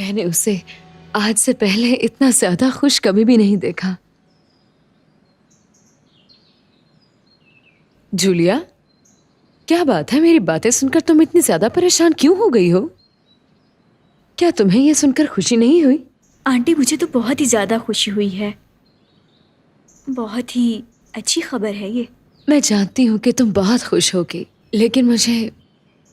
मैंने उसे आज से पहले इतना ज्यादा खुश कभी भी नहीं देखा। जूलिया, क्या बात है? मेरी बातें सुनकर तुम इतनी ज्यादा परेशान क्यों हो गई हो? क्या तुम्हें यह सुनकर खुशी नहीं हुई? आंटी, मुझे तो बहुत ही ज्यादा खुशी हुई है। बहुत ही अच्छी खबर है ये। मैं जानती हूँ कि तुम बहुत खुश होगी, लेकिन मुझे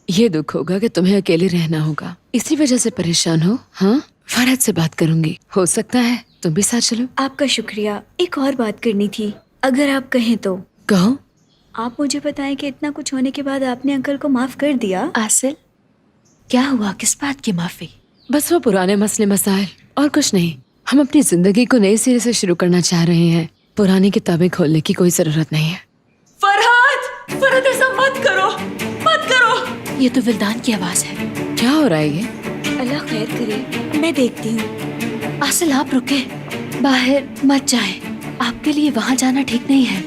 ये दुख होगा कि तुम्हें अकेले रहना होगा। इसी वजह से परेशान हो। हाँ, फरहत से बात करूंगी, हो सकता है तुम भी साथ चलो। आपका शुक्रिया। एक और बात करनी थी, अगर आप कहें तो। कहो। आप मुझे बताएं कि इतना कुछ होने के बाद आपने अंकल को माफ कर दिया? आसिल, क्या हुआ? किस बात की माफी? बस वो पुराने मसले मसाइल और कुछ नहीं। हम अपनी जिंदगी को नए सिरे से शुरू करना चाह रहे हैं। पुरानी किताबें खोलने की कोई जरूरत नहीं है। फरहत, फरहत, ऐसा मत करो, मत करो। ये तो विल्दान की आवाज है। क्या हो रहा है ये? अल्लाह खैर करे, मैं देखती हूँ। आसिल, आप रुके, बाहर मत जाए। आपके लिए वहाँ जाना ठीक नहीं है।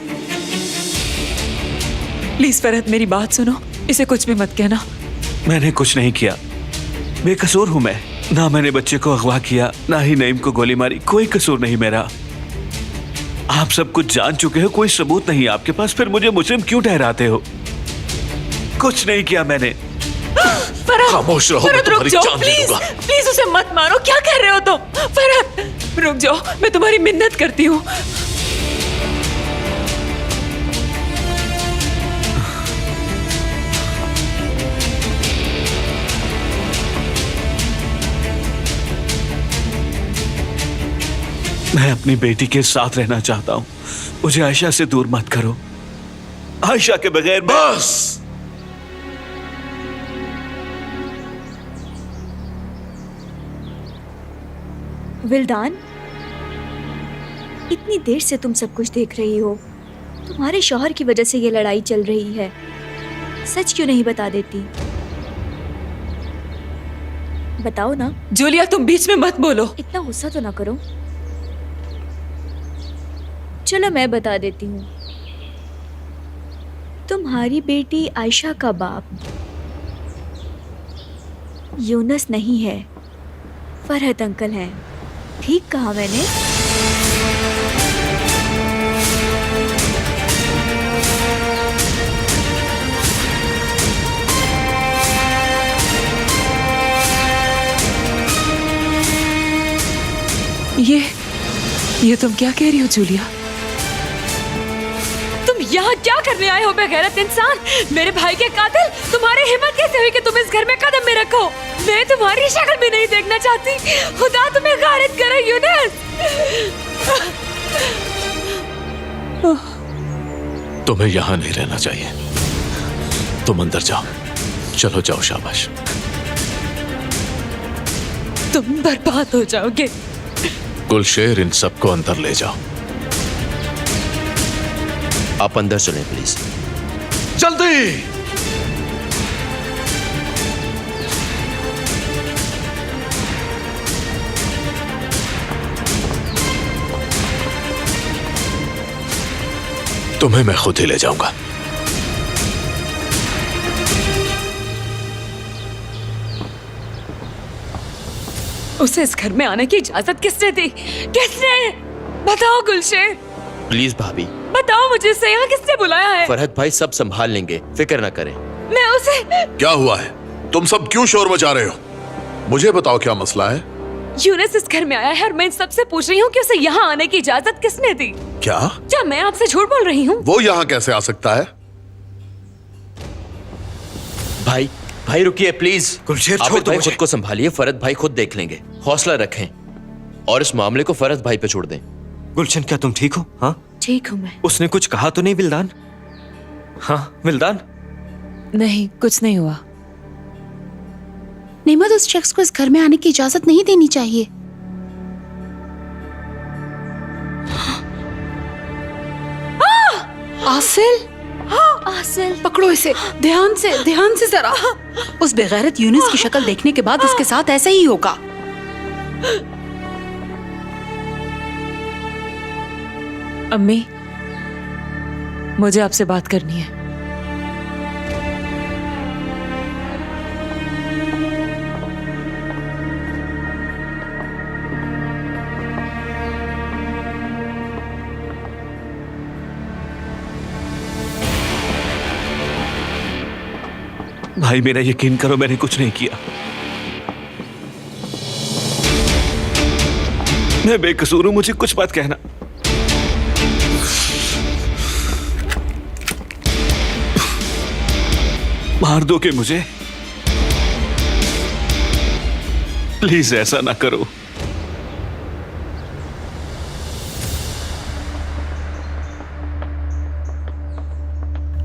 प्लीज फरहत, मेरी बात सुनो, इसे कुछ भी मत कहना। मैंने कुछ नहीं किया, बेकसूर हूं मैं। ना मैंने बच्चे को अगवा किया, ना ही नईम को गोली मारी। कोई कसूर नहीं मेरा। आप सब कुछ जान चुके हो, कोई सबूत नहीं आपके पास, फिर मुझे मुजरिम क्यों ठहराते हो? कुछ नहीं किया मैंने। खामोश रहो, मैं तुम्हारी जान ले लूंगा। प्लीज उसे मत मारो। क्या कर रहे हो तुम? फरहत, रुक जाओ, मैं तुम्हारी मिन्नत करती हूँ। मैं अपनी बेटी के साथ रहना चाहता हूँ। मुझे आयशा से दूर मत करो। आयशा के बगैर बस। विल्दान, इतनी देर से तुम सब कुछ देख रही हो। तुम्हारे शौहर की वजह से ये लड़ाई चल रही है। सच क्यों नहीं बता देती? बताओ ना। जूलिया, तुम बीच में मत बोलो। इतना गुस्सा तो ना करो। चलो मैं बता देती हूँ। तुम्हारी बेटी आयशा का बाप यूनुस नहीं है, फरहत अंकल है। ठीक कहा मैंने? ये तुम क्या कह रही हो जूलिया? तुम यहाँ क्या करने आए हो बेगैरत इंसान? मेरे भाई के कातिल! तुम्हारी हिम्मत कैसे हुई कि तुम इस घर में कदम में रखो? मैं तुम्हारी शक्ल भी नहीं देखना चाहती। खुदा तुम्हें गारित करे यूनुस। तुम्हें यहाँ नहीं रहना चाहिए। तुम अंदर जाओ। चलो जाओ, शाबाश। तुम बर्बाद हो जाओगे। गुलशेर, इन सबको अंदर ले जाओ। आप अंदर चलें प्लीज। जल्दी। तुम्हें मैं खुद ही ले जाऊंगा। उसे इस घर में आने की इजाजत किसने दी? किसने? बताओ गुलशेर। प्लीज भाभी, बताओ मुझे, इसे यहाँ किसने बुलाया है? फरहत भाई सब संभाल लेंगे, फिक्र ना करें। मैं उसे... क्या हुआ है? तुम सब क्यों शोर मचा रहे हो? मुझे बताओ क्या मसला है? यूनुस इस घर में आया है और मैं इन सबसे पूछ रही हूँ कि उसे यहाँ आने की इजाजत किसने दी? क्या? क्या मैं आपसे झूठ बोल रही हूँ? वो यहाँ कैसे आ सकता है? भाई भाई रुकिए प्लीज। गुलशेर, आप छोड़ दो भाई मुझे। खुद को संभालिए, फरहत भाई खुद देख लेंगे। हौसला रखें और इस मामले को फरहत भाई पे छोड़ दें। गुलशन, क्या तुम ठीक हो? हाँ ठीक हूँ मैं। उसने कुछ कहा तो नहीं विल्दान? हाँ विल्दान? नहीं, कुछ नहीं हुआ। निमत, उस शख्स को इस घर में आने की इजाजत नहीं देनी चाहिए। आसिल, आसिल, पकड़ो इसे, ध्यान से जरा। उस बेगैरत यूनुस की शक्ल देखने के बाद इसके साथ ऐसा ही होगा। अम्मी, मुझे आपसे बात करनी है। भाई मेरा यकीन करो, मैंने कुछ नहीं किया। मैं बेकसूर हूं, मुझे कुछ बात कहना। मार दोगे मुझे? प्लीज ऐसा ना करो।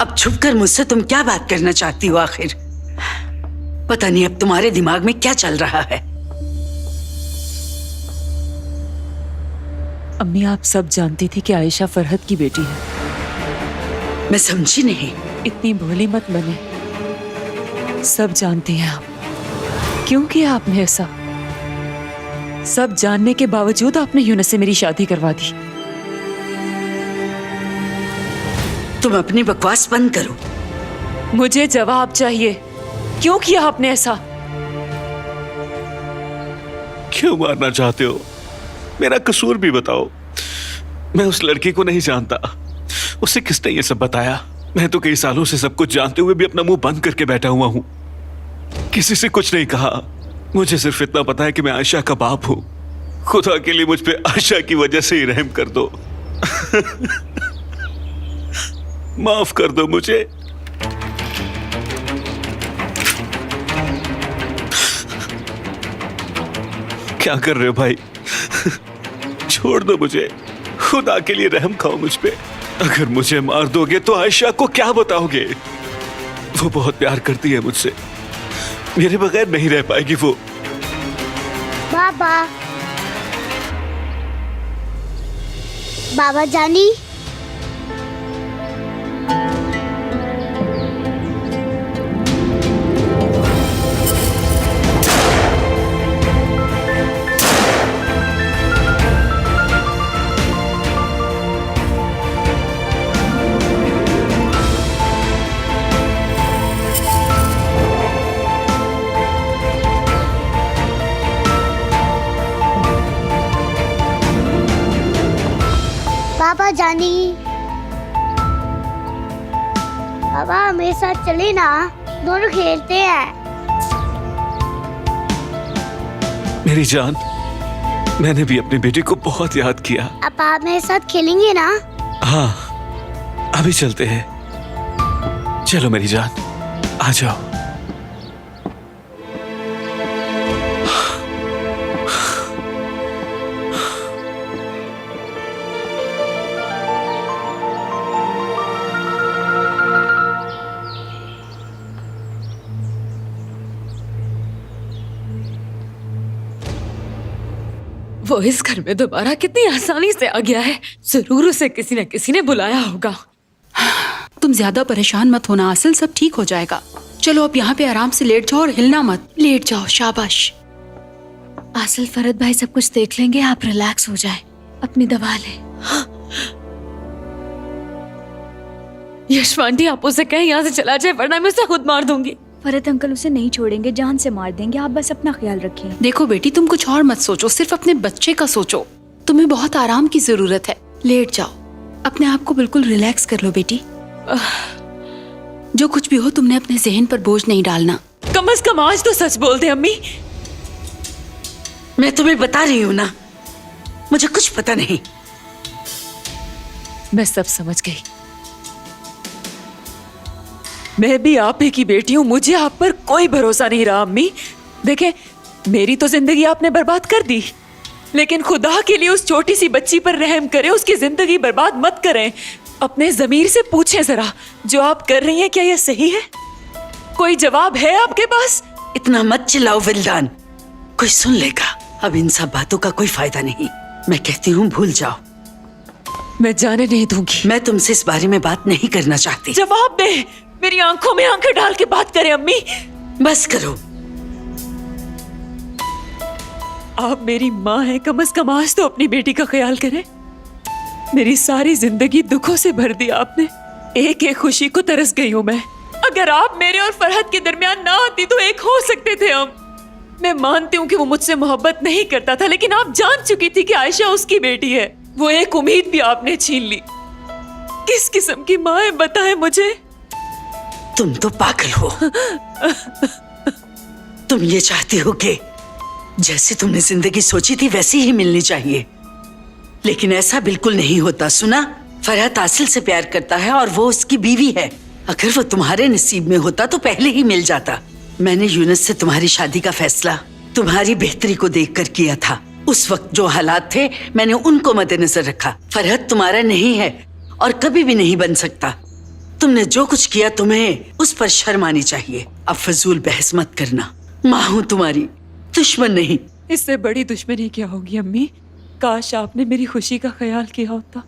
अब छुपकर मुझसे तुम क्या बात करना चाहती हो आखिर? पता नहीं अब तुम्हारे दिमाग में क्या चल रहा है। अम्मी, आप सब जानती थी कि आयशा फरहत की बेटी है। मैं समझी नहीं। इतनी भोली मत बने, सब जानती हैं आप। क्यों किया आपने ऐसा? सब जानने के बावजूद आपने यूनुस से मेरी शादी करवा दी। तुम अपनी बकवास बंद करो। मुझे जवाब चाहिए, क्यों किया आपने ऐसा? क्यों मारना चाहते हो? मेरा कसूर भी बताओ। मैं उस लड़की को नहीं जानता। उसे किसने ये सब बताया? मैं तो कई सालों से सब कुछ जानते हुए भी अपना मुंह बंद करके बैठा हुआ हूं। किसी से कुछ नहीं कहा। मुझे सिर्फ इतना पता है कि मैं आयशा का बाप हूं। खुदा के लिए मुझ पे आयशा की वजह से ही रहम कर दो। माफ कर दो मुझे। क्या कर रहे हो भाई? छोड़ दो मुझे। खुदा के लिए रहम खाओ मुझ पे। अगर मुझे मार दोगे तो आयशा को क्या बताओगे? वो बहुत प्यार करती है मुझसे। मेरे बगैर नहीं रह पाएगी वो। बाबा, बाबा जानी, बाबा जानी, बाबा मेरे साथ चले ना, दोनों खेलते हैं। मेरी जान, मैंने भी अपनी बेटी को बहुत याद किया। अब आप मेरे साथ खेलेंगे ना? हाँ, अभी चलते हैं। चलो मेरी जान, आ जाओ। वो इस घर में दोबारा कितनी आसानी से आ गया है। जरूर उसे किसी न किसी ने बुलाया होगा। तुम ज्यादा परेशान मत होना आसिल, सब ठीक हो जाएगा। चलो अब यहाँ पे आराम से लेट जाओ और हिलना मत। लेट जाओ, शाबाश। आसिल, फरहत भाई सब कुछ देख लेंगे, आप रिलैक्स हो जाए, अपनी दवा ले। यशवांटी, आप उसे कहीं यहाँ से चला जाए वरना मैं उसे खुद मार दूंगी। फरहत अंकल उसे नहीं छोड़ेंगे, जान से मार देंगे। आप बस अपना ख्याल रखिए। देखो बेटी, तुम कुछ और मत सोचो, सिर्फ अपने बच्चे का सोचो। तुम्हें बहुत आराम की जरूरत है। लेट जाओ, अपने आप को बिल्कुल रिलैक्स कर लो बेटी। जो कुछ भी हो, तुमने अपने जहन पर बोझ नहीं डालना। कम से कम आज तो सच बोल दे अम्मी। मैं तुम्हें बता रही हूँ ना, मुझे कुछ पता नहीं। मैं सब समझ गई। मैं भी आप ही की बेटी हूँ, मुझे आप पर कोई भरोसा नहीं रहा अम्मी। देखे, मेरी तो जिंदगी आपने बर्बाद कर दी, लेकिन खुदा के लिए उस छोटी सी बच्ची पर रहम करें, उसकी जिंदगी बर्बाद मत करें। अपने जमीर से पूछें जरा, जो आप कर रही हैं क्या ये सही है? कोई जवाब है आपके पास? इतना मत चिल्लाओ विल्दान, कोई सुन लेगा। अब इन सब बातों का कोई फायदा नहीं। मैं कहती हूँ भूल जाओ। मैं जाने नहीं दूंगी। मैं तुमसे इस बारे में बात नहीं करना चाहती। जवाब दे, मेरी आंखों में आंखें डाल के बात करें अम्मी। बस करो। आप मेरी माँ हैं, कम से कम आज तो अपनी बेटी का ख्याल करें। मेरी सारी जिंदगी दुखों से भर दी आपने। एक एक खुशी को तरस गई हूँ मैं। अगर आप मेरे और फरहत के दरमियान ना आती तो एक हो सकते थे हम। मैं मानती हूँ कि वो मुझसे मोहब्बत नहीं करता था, लेकिन आप जान चुकी थी कि आयशा उसकी बेटी है। वो एक उम्मीद भी आपने छीन ली। किस किस्म की माँ है बताएं मुझे। तुम तो पागल हो। तुम ये चाहती हो कि जैसे तुमने जिंदगी सोची थी वैसी ही मिलनी चाहिए, लेकिन ऐसा बिल्कुल नहीं होता। सुना, फरहत आसिल से प्यार करता है और वो उसकी बीवी है। अगर वो तुम्हारे नसीब में होता तो पहले ही मिल जाता। मैंने यूनुस से तुम्हारी शादी का फैसला तुम्हारी बेहतरी को देखकर किया था। उस वक्त जो हालात थे मैंने उनको मद्देनजर रखा। फरहत तुम्हारा नहीं है और कभी भी नहीं बन सकता। तुमने जो कुछ किया तुम्हें उस पर शर्म आनी चाहिए। अब फजूल बहस मत करना। माँ हूँ तुम्हारी, दुश्मन नहीं। इससे बड़ी दुश्मनी क्या होगी अम्मी? काश आपने मेरी खुशी का ख्याल किया होता।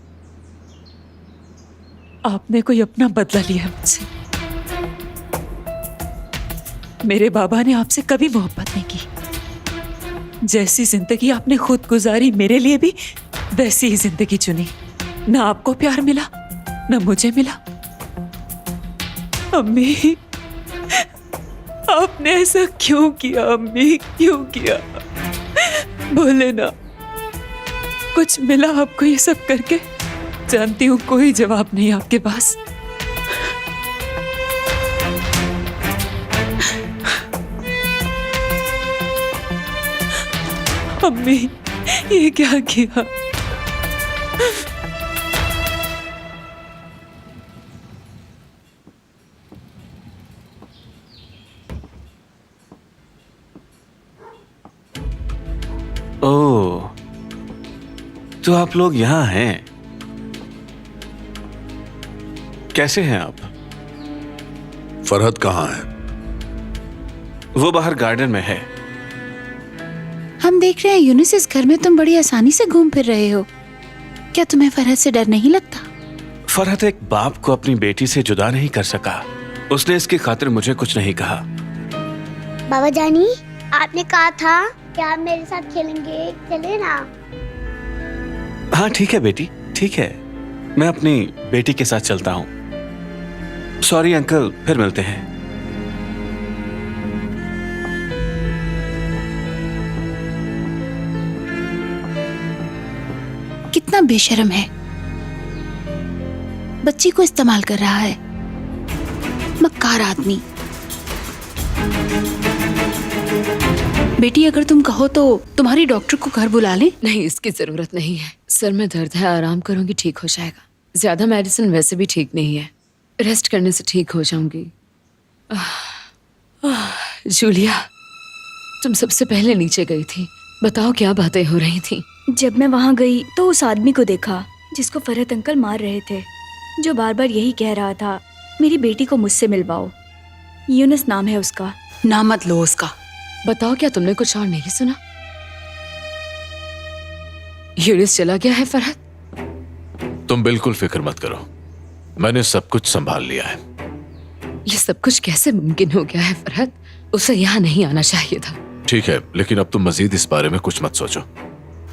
आपने कोई अपना बदला लिया मुझसे। मेरे बाबा ने आपसे कभी मोहब्बत नहीं की। जैसी जिंदगी आपने खुद गुजारी मेरे लिए भी वैसी ही जिंदगी चुनी। ना आपको प्यार मिला ना मुझे मिला। अम्मी, आपने ऐसा क्यों किया? अम्मी, क्यों किया? बोले ना। कुछ मिला आपको ये सब करके? जानती हूँ कोई जवाब नहीं आपके पास। अम्मी, ये क्या किया? ओह, तो आप लोग यहाँ हैं। कैसे हैं आप? फरहत कहाँ है? वो बाहर गार्डन में है। हम देख रहे हैं यूनुस, इस घर में तुम बड़ी आसानी से घूम फिर रहे हो। क्या तुम्हें फरहत से डर नहीं लगता? फरहत एक बाप को अपनी बेटी से जुदा नहीं कर सका। उसने इसकी खातिर मुझे कुछ नहीं कहा। बाबा जानी, आपने कहा था कि आप मेरे साथ खेलेंगे, चले ना। हाँ ठीक है बेटी, ठीक है। मैं अपनी बेटी के साथ चलता हूँ। सॉरी अंकल, फिर मिलते हैं। कितना बेशर्म है, बच्ची को इस्तेमाल कर रहा है। मक्कार आदमी। बेटी, अगर तुम कहो तो तुम्हारी डॉक्टर को घर बुला ले। नहीं, इसकी जरूरत नहीं है। सर में दर्द है, आराम करूंगी ठीक हो जाएगा। ज्यादा मेडिसिन वैसे भी ठीक नहीं है, रेस्ट करने से ठीक हो जाऊंगी। जूलिया, तुम सबसे पहले नीचे गई थी, बताओ क्या बातें हो रही थी? जब मैं वहाँ गई तो उस आदमी को देखा जिसको फरहत अंकल मार रहे थे, जो बार बार यही कह रहा था, मेरी बेटी को मुझसे मिलवाओ। यूनुस नाम है उसका। नाम मत लो उसका। बताओ, क्या तुमने कुछ और नहीं सुना? यूनुस चला गया है फरहत। तुम बिल्कुल फिक्र मत करो, मैंने सब कुछ संभाल लिया है। ये सब कुछ कैसे मुमकिन हो गया है फरहत? उसे यहाँ नहीं आना चाहिए था। ठीक है, लेकिन अब तुम मजीद इस बारे में कुछ मत सोचो।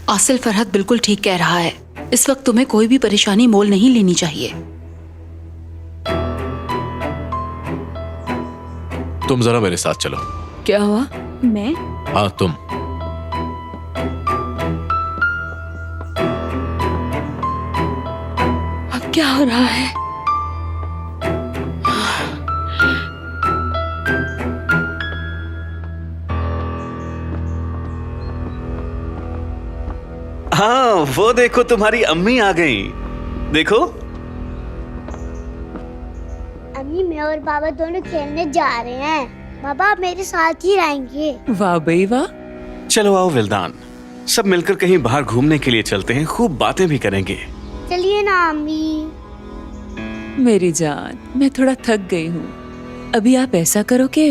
आसिल, फरहत बिल्कुल ठीक कह रहा है। इस वक्त तुम्हें कोई भी परेशानी मोल नहीं लेनी चाहिए। तुम जरा मेरे साथ चलो। क्या हुआ? मैं? हाँ तुम। अब क्या हो रहा है? हाँ, वो देखो तुम्हारी अम्मी आ गई। देखो। अम्मी, मैं और बाबा दोनों खेलने जा रहे हैं। बाबा आप मेरे साथ ही रहेंगे। वाह भाई वाह। चलो आओ विल्दान, सब मिलकर कहीं बाहर घूमने के लिए चलते हैं, खूब बातें भी करेंगे। चलिए ना अम्मी। मेरी जान, मैं थोड़ा थक गई हूँ। अभी आप ऐसा करो कि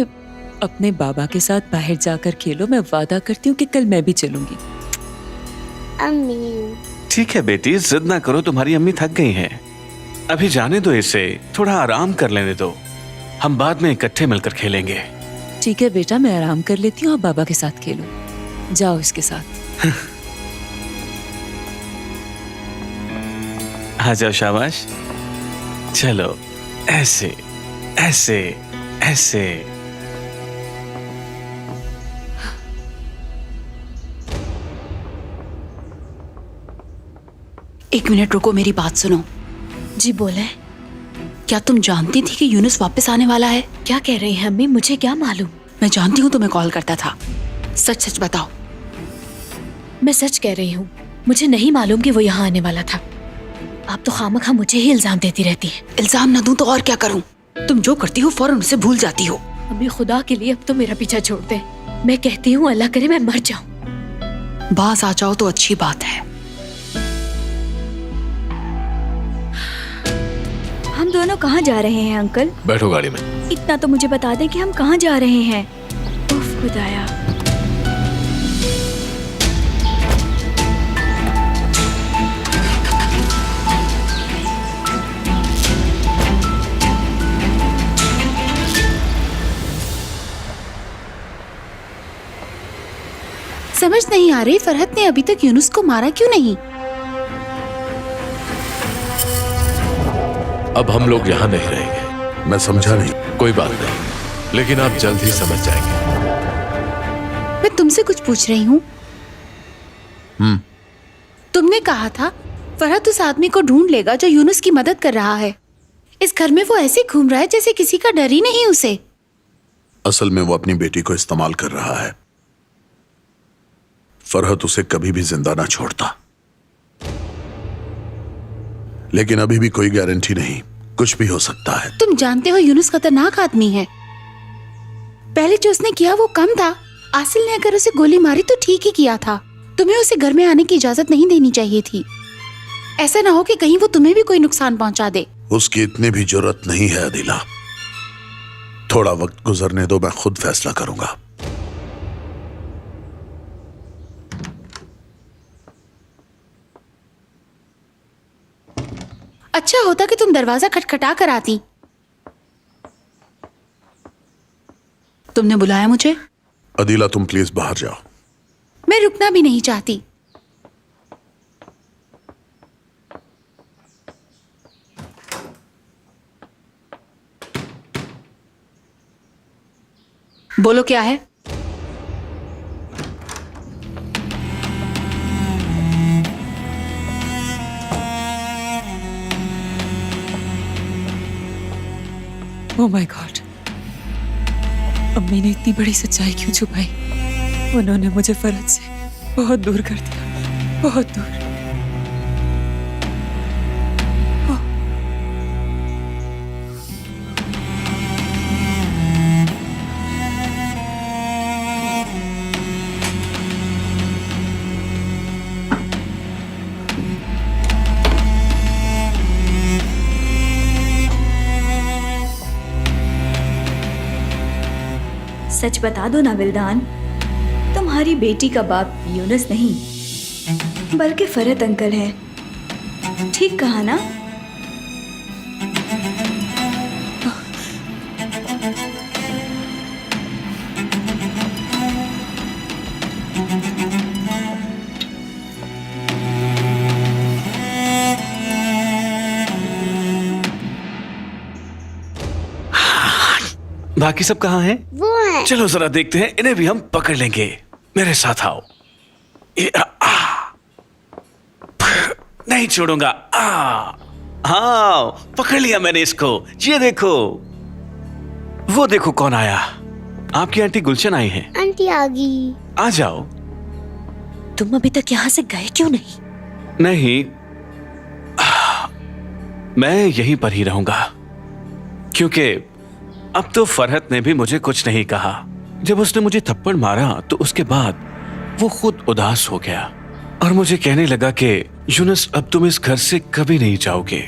अपने बाबा के साथ बाहर जाकर खेलो। मैं वादा करती हूँ कि कल मैं भी चलूंगी। अम्मी। ठीक है बेटी, जिद ना करो, तुम्हारी अम्मी थक गई हैं। अभी जाने दो इसे, थोड़ा आराम कर लेने दो। हम बाद में इकट्ठे मिलकर खेलेंगे। ठीक है बेटा, मैं आराम कर लेती हूँ, आप बाबा के साथ खेलो। जाओ इसके साथ। आ जाओ, शाबाश। चलो, ऐसे ऐसे ऐसे। एक मिनट रुको, मेरी बात सुनो। जी बोले। क्या तुम जानती थी कि यूनुस वापस आने वाला है? क्या कह रही हैं अम्मी? मुझे क्या मालूम। मैं जानती हूँ तुम्हें कॉल करता था। सच सच बताओ। मैं सच कह रही हूँ, मुझे नहीं मालूम कि वो यहाँ आने वाला था। आप तो खामखा मुझे ही इल्जाम देती रहती हैं। इल्जाम ना दूं तो और क्या करूं? तुम जो करती हो फौरन उसे भूल जाती हो। अम्मी खुदा के लिए अब तो मेरा पीछा छोड़ दे। मैं कहती हूँ अल्लाह करे मैं मर जाऊं। बाज आ जाओ तो अच्छी बात है। हम दोनों कहाँ जा रहे हैं अंकल? बैठो गाड़ी में। इतना तो मुझे बता दें कि हम कहाँ जा रहे हैं। उफ खुदाया। समझ नहीं आ रही फरहत ने अभी तक यूनुस को मारा क्यों नहीं? अब हम लोग यहाँ नहीं रहेंगे। मैं समझा नहीं। कोई बात नहीं, लेकिन आप जल्द ही समझ जाएंगे। मैं तुमसे कुछ पूछ रही हूँ। तुमने कहा था फरहत उस आदमी को ढूंढ लेगा जो यूनुस की मदद कर रहा है। इस घर में वो ऐसे घूम रहा है जैसे किसी का डर ही नहीं उसे। असल में वो अपनी बेटी को इस्तेमाल कर रहा है। फरहत उसे कभी भी जिंदा ना छोड़ता, लेकिन अभी भी कोई गारंटी नहीं, कुछ भी हो सकता है। तुम जानते हो यूनुस खतरनाक आदमी है। पहले जो उसने किया वो कम था। आसिल ने अगर उसे गोली मारी तो ठीक ही किया था। तुम्हें उसे घर में आने की इजाजत नहीं देनी चाहिए थी। ऐसा ना हो कि कहीं वो तुम्हें भी कोई नुकसान पहुंचा दे। उसकी इतनी भी जरूरत नहीं है अदिला। थोड़ा वक्त गुजरने दो, मैं खुद फैसला करूंगा। अच्छा होता कि तुम दरवाजा खटखटा कर आती। तुमने बुलाया मुझे? अदिला तुम प्लीज बाहर जाओ। मैं रुकना भी नहीं चाहती। बोलो क्या है? ओह माय गॉड, अम्मी ने इतनी बड़ी सच्चाई क्यों छुपाई? उन्होंने मुझे फरहत से बहुत दूर कर दिया, बहुत दूर। सच बता दो ना विल्दान, तुम्हारी बेटी का बाप यूनुस नहीं बल्कि फरहत अंकल है। ठीक कहा ना? बाकी सब कहाँ हैं? वो है। चलो जरा देखते हैं, इन्हें भी हम पकड़ लेंगे। मेरे साथ आओ। नहीं छोड़ूंगा। हाँ, पकड़ लिया मैंने इसको। ये देखो, वो देखो कौन आया। आपकी आंटी गुलशन आई हैं। आंटी आ गई। आ जाओ। तुम अभी तक यहाँ से गए क्यों नहीं? नहीं, मैं यहीं पर ही रहूंगा, क्योंकि अब तो फरहत ने भी मुझे कुछ नहीं कहा। जब उसने मुझे थप्पड़ मारा तो उसके बाद वो खुद उदास हो गया और मुझे कहने लगा कि यूनुस, अब तुम इस घर से कभी नहीं जाओगे।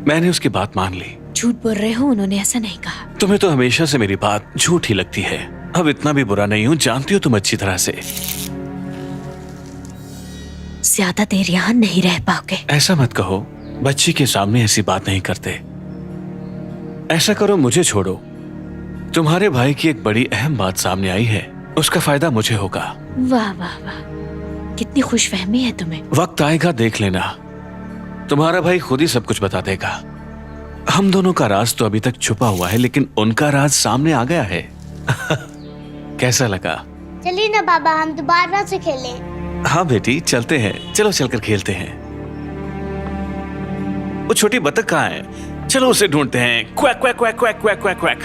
मैंने उसकी बात मान ली। झूठ बोल रहे हो, उन्होंने ऐसा नहीं कहा। तुम्हें तो हमेशा से मेरी बात झूठ ही लगती है। अब इतना भी बुरा नहीं हूं, जानती हो तुम अच्छी तरह से। ज्यादा देर यहाँ नहीं रह पाओगे। ऐसा मत कहो, बच्ची के सामने ऐसी बात नहीं करते। ऐसा करो, मुझे छोड़ो। तुम्हारे भाई की एक बड़ी अहम बात सामने आई है, उसका फायदा मुझे होगा। वाह वाह वाह, कितनी खुशफहमी है तुम्हें। वक्त आएगा, देख लेना, तुम्हारा भाई खुद ही सब कुछ बता देगा। हम दोनों का राज तो अभी तक छुपा हुआ है, लेकिन उनका राज सामने आ गया है। कैसा लगा? चलिए ना बाबा, हम दोबारा से खेलें। हाँ बेटी, चलते हैं। चलो चलकर खेलते हैं। वो छोटी बतख कहाँ है? चलो उसे ढूंढते हैं। Quack quack quack quack quack quack quack.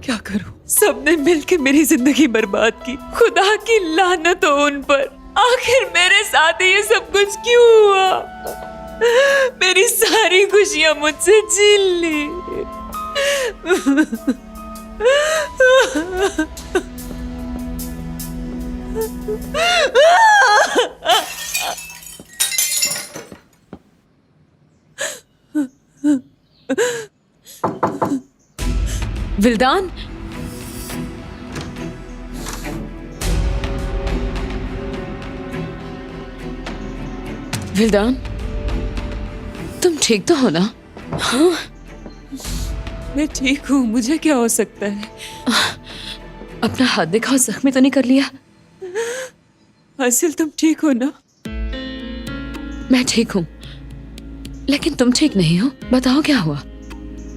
क्या करूं? सबने मिलके मेरी जिंदगी बर्बाद की। खुदा की लानत हो उन पर। आखिर मेरे साथ ये सब कुछ क्यों हुआ? मेरी सारी खुशियां मुझसे छीन ली। विल्दान, विल्दान, तुम ठीक तो हो ना? हाँ, मैं ठीक हूँ। मुझे क्या हो सकता है? अपना हाथ दिखाओ, जख्मी तो नहीं कर लिया? हासिल, तुम ठीक हो ना? मैं ठीक हूँ, लेकिन तुम ठीक नहीं हो। बताओ क्या हुआ?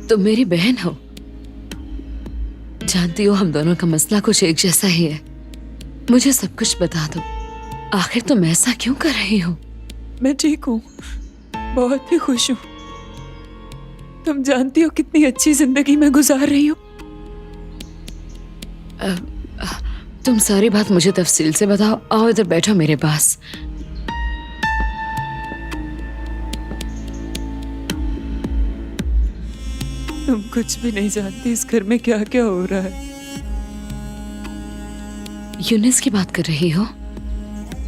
तुम मेरी बहन हो, जानती हो हम दोनों का मसला कुछ एक जैसा ही है। मुझे सब कुछ बता दो, आखिर तुम ऐसा क्यों कर रही हो? मैं ठीक हूँ, बहुत ही खुश हूँ। तुम जानती हो कितनी अच्छी जिंदगी मैं गुजार रही हूँ। तुम सारी बात मुझे तफसील से बताओ। आओ इधर बैठो मेरे पास। तुम कुछ भी नहीं जानती इस घर में क्या क्या हो रहा है। यूनिस की बात कर रही हो?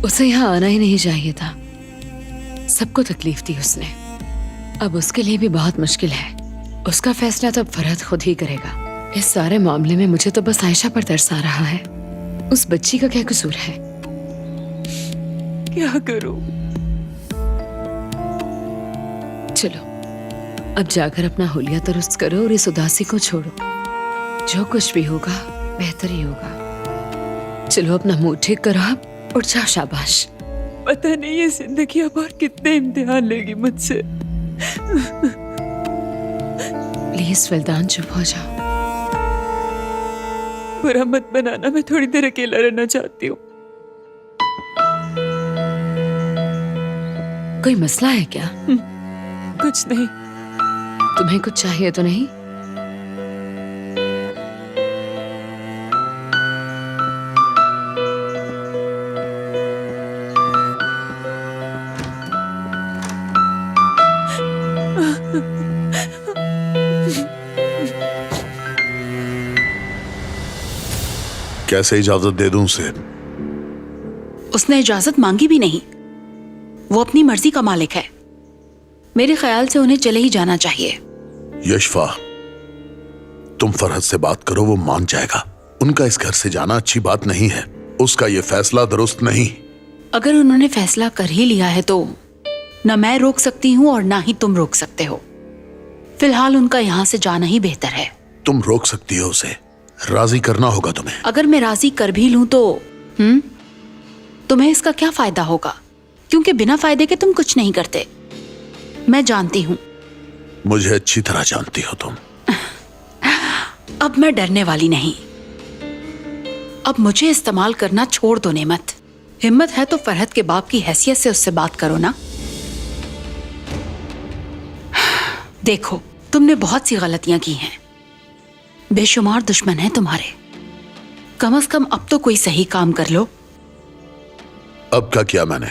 उसे यहाँ आना ही नहीं चाहिए था। सबको तकलीफ दी उसने। अब उसके लिए भी बहुत मुश्किल है। उसका फैसला तो अब फरहत खुद ही करेगा। इस सारे मामले में मुझे तो बस आयशा पर तरस आ रहा है। उस बच्ची का क्या कसूर है? क्या करूं? चलो अब जाकर अपना हुलिया दुरुस्त करो और इस उदासी को छोड़ो। जो कुछ भी होगा बेहतर ही होगा। चलो अपना मुंह ठीक करो अब और जाओ। शाबाश। पता नहीं ये जिंदगी अब और कितने इम्तिहान लेगी मुझसे। प्लीज विल्दान, चुप हो जाओ। बुरा मत बनाना, मैं थोड़ी देर अकेला रहना चाहती हूँ। कोई मसला है क्या? कुछ नहीं। तुम्हें कुछ चाहिए तो नहीं? कैसे इजाजत दे दूं उसे? उसने इजाजत मांगी भी नहीं। वो अपनी मर्जी का मालिक है। मेरे ख्याल से उन्हें चले ही जाना चाहिए। यशफा, तुम फरहत से बात करो, वो मान जाएगा। उनका इस घर से जाना अच्छी बात नहीं है। उसका ये फैसला दुरुस्त नहीं। अगर उन्होंने फैसला कर ही लिया है तो न मैं रोक सकती हूँ और ना ही तुम रोक सकते हो। फिलहाल उनका यहाँ से जाना ही बेहतर है। तुम रोक सकती हो उसे, राजी करना होगा तुम्हें। अगर मैं राजी कर भी लूं तो तुम्हें इसका क्या फायदा होगा? क्योंकि बिना फायदे के तुम कुछ नहीं करते। मैं जानती हूँ। मुझे अच्छी तरह जानती हो तुम। अब मैं डरने वाली नहीं। अब मुझे इस्तेमाल करना छोड़ दो नेमत। हिम्मत है तो फरहत के बाप की हैसियत से उससे बात करो ना। देखो, तुमने बहुत सी गलतियां की हैं। बेशुमार दुश्मन है तुम्हारे। कम से कम अब तो कोई सही काम कर लो। अब क्या किया मैंने?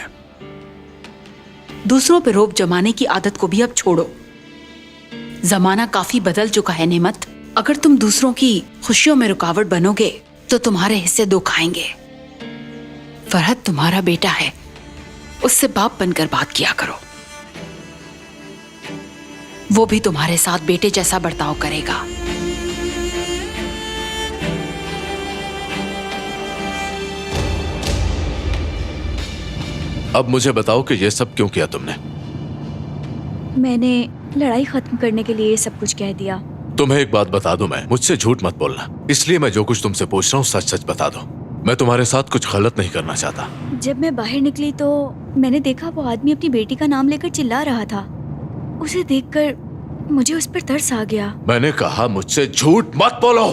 दूसरों पे रोब जमाने की आदत को भी अब छोड़ो। जमाना काफी बदल चुका है नेमत। अगर तुम दूसरों की खुशियों में रुकावट बनोगे तो तुम्हारे हिस्से दो खाएंगे। फरहत तुम्हारा बेटा है, उससे बाप बनकर बात किया करो। वो भी तुम्हारे साथ बेटे जैसा बर्ताव करेगा। अब मुझे बताओ कि ये सब क्यों किया तुमने? मैंने लड़ाई खत्म करने के लिए ये सब कुछ कह दिया। तुम्हें एक बात बता दूं, मैं मुझसे झूठ मत बोलना। इसलिए मैं जो कुछ तुमसे पूछ रहा हूँ सच सच बता दो। मैं तुम्हारे साथ कुछ गलत नहीं करना चाहता। जब मैं बाहर निकली तो मैंने देखा वो आदमी अपनी बेटी का नाम लेकर चिल्ला रहा था। उसे देखकर मुझे उस पर तरस आ गया। मैंने कहा मुझसे झूठ मत बोलो।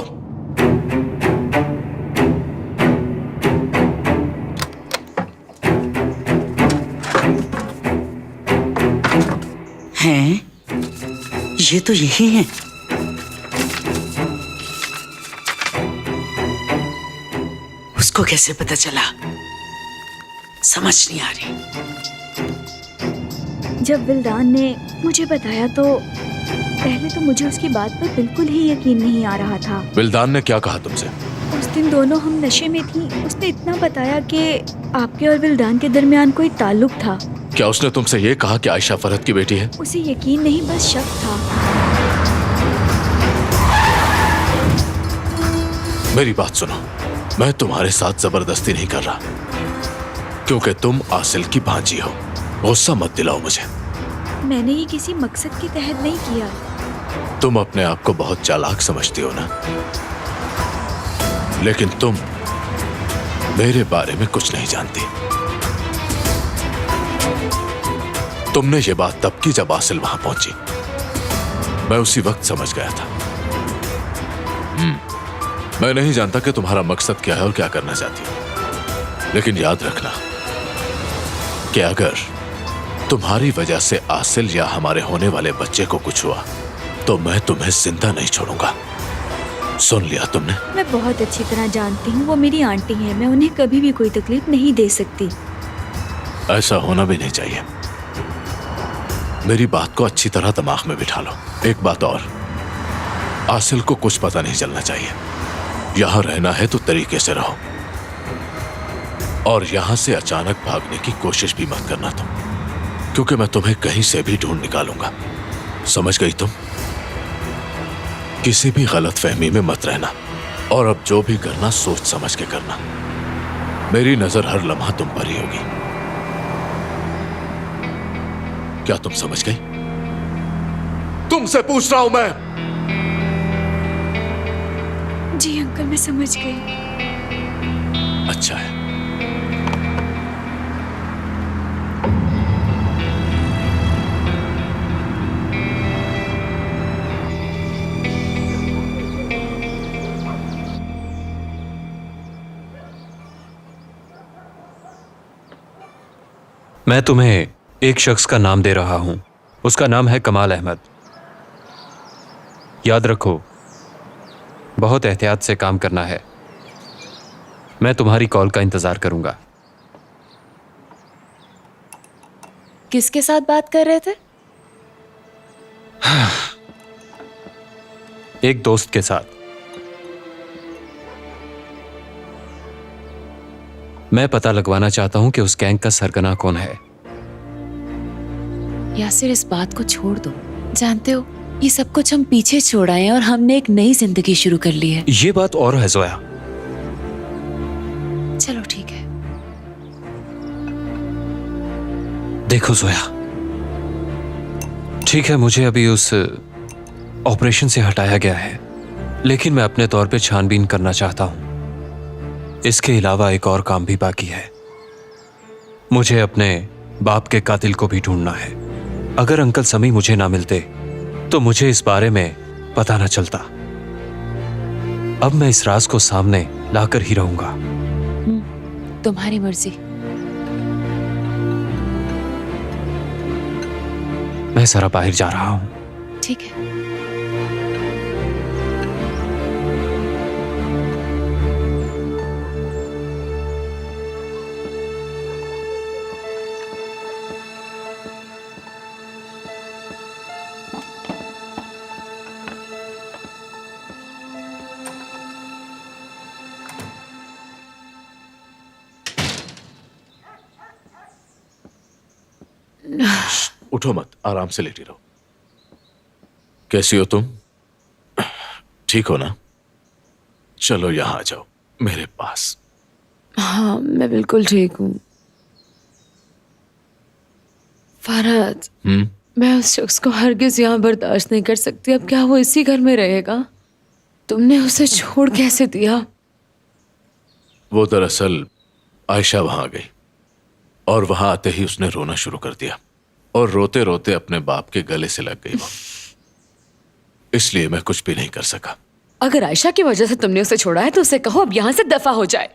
हैं? ये तो यही हैं। उसको कैसे पता चला? समझ नहीं आ रही। जब विल्दान ने मुझे बताया तो पहले तो मुझे उसकी बात पर बिल्कुल ही यकीन नहीं आ रहा था। विल्दान ने क्या कहा तुमसे? उस दिन दोनों हम नशे में थी। उसने इतना बताया कि आपके और विल्दान के दरमियान कोई ताल्लुक था। क्या उसने तुमसे ये कहा कि आयशा फरहत की बेटी है? उसे यकीन नहीं, बस शक था। मेरी बात सुनो, मैं तुम्हारे साथ जबरदस्ती नहीं कर रहा, क्योंकि तुम आसिल की भांजी हो। गुस्सा मत दिलाओ मुझे। मैंने ये किसी मकसद के तहत नहीं किया। तुम अपने आप को बहुत चालाक समझती हो ना, लेकिन तुम मेरे बारे में कुछ नहीं जानती। तुमने ये बात तब की जब आसिल वहां पहुंची। मैं उसी वक्त समझ गया था। मैं नहीं जानता कि तुम्हारा मकसद क्या है और क्या करना चाहती हो, लेकिन याद रखना कि अगर तुम्हारी वजह से आसिल या हमारे होने वाले बच्चे को कुछ हुआ तो मैं तुम्हें जिंदा नहीं छोड़ूंगा। सुन लिया तुमने? मैं बहुत अच्छी तरह जानती हूँ, वो मेरी आंटी है। मैं उन्हें कभी भी कोई तकलीफ नहीं दे सकती। ऐसा होना भी नहीं चाहिए। मेरी बात को अच्छी तरह दिमाग में बिठा लो। एक बात और, आसिल को कुछ पता नहीं चलना चाहिए। यहां रहना है तो तरीके से रहो, और यहां से अचानक भागने की कोशिश भी मत करना तुम, क्योंकि मैं तुम्हें कहीं से भी ढूंढ निकालूंगा। समझ गई तुम? किसी भी गलत फहमी में मत रहना, और अब जो भी करना सोच समझ के करना। मेरी नजर हर लम्हा तुम पर ही होगी। क्या तुम समझ गई? तुमसे पूछ रहा हूं मैं। जी अंकल, मैं समझ गई। अच्छा है। मैं तुम्हें एक शख्स का नाम दे रहा हूं। उसका नाम है कमाल अहमद। याद रखो, बहुत एहतियात से काम करना है। मैं तुम्हारी कॉल का इंतजार करूंगा। किसके साथ बात कर रहे थे? एक दोस्त के साथ। मैं पता लगवाना चाहता हूं कि उस गैंग का सरगना कौन है। यासिर, इस बात को छोड़ दो। जानते हो, ये सब कुछ हम पीछे छोड़ आए हैं और हमने एक नई जिंदगी शुरू कर ली है। ये बात और है जोया। चलो ठीक है। देखो जोया, ठीक है, मुझे अभी उस ऑपरेशन से हटाया गया है, लेकिन मैं अपने तौर पे छानबीन करना चाहता हूं। इसके अलावा एक और काम भी बाकी है। मुझे अपने बाप के कातिल को भी ढूंढना है। अगर अंकल समी मुझे ना मिलते तो मुझे इस बारे में पता ना चलता। अब मैं इस राज को सामने लाकर ही रहूंगा। तुम्हारी मर्जी। मैं जरा बाहर जा रहा हूं। ठीक है। उठो मत, आराम से लेटी रहो। कैसी हो तुम? ठीक हो ना? चलो यहां आ जाओ मेरे पास। हाँ, मैं बिल्कुल ठीक हूँ। फरहत, मैं उस शख्स को हरगिज यहाँ बर्दाश्त नहीं कर सकती। अब क्या वो इसी घर में रहेगा? तुमने उसे छोड़ कैसे दिया? वो दरअसल आयशा वहां आ गई, और वहां आते ही उसने रोना शुरू कर दिया, और रोते रोते अपने बाप के गले से लग गई वो। इसलिए मैं कुछ भी नहीं कर सका। अगर आयशा की वजह से तुमने उसे छोड़ा है तो उसे कहो अब यहाँ से दफा हो जाए।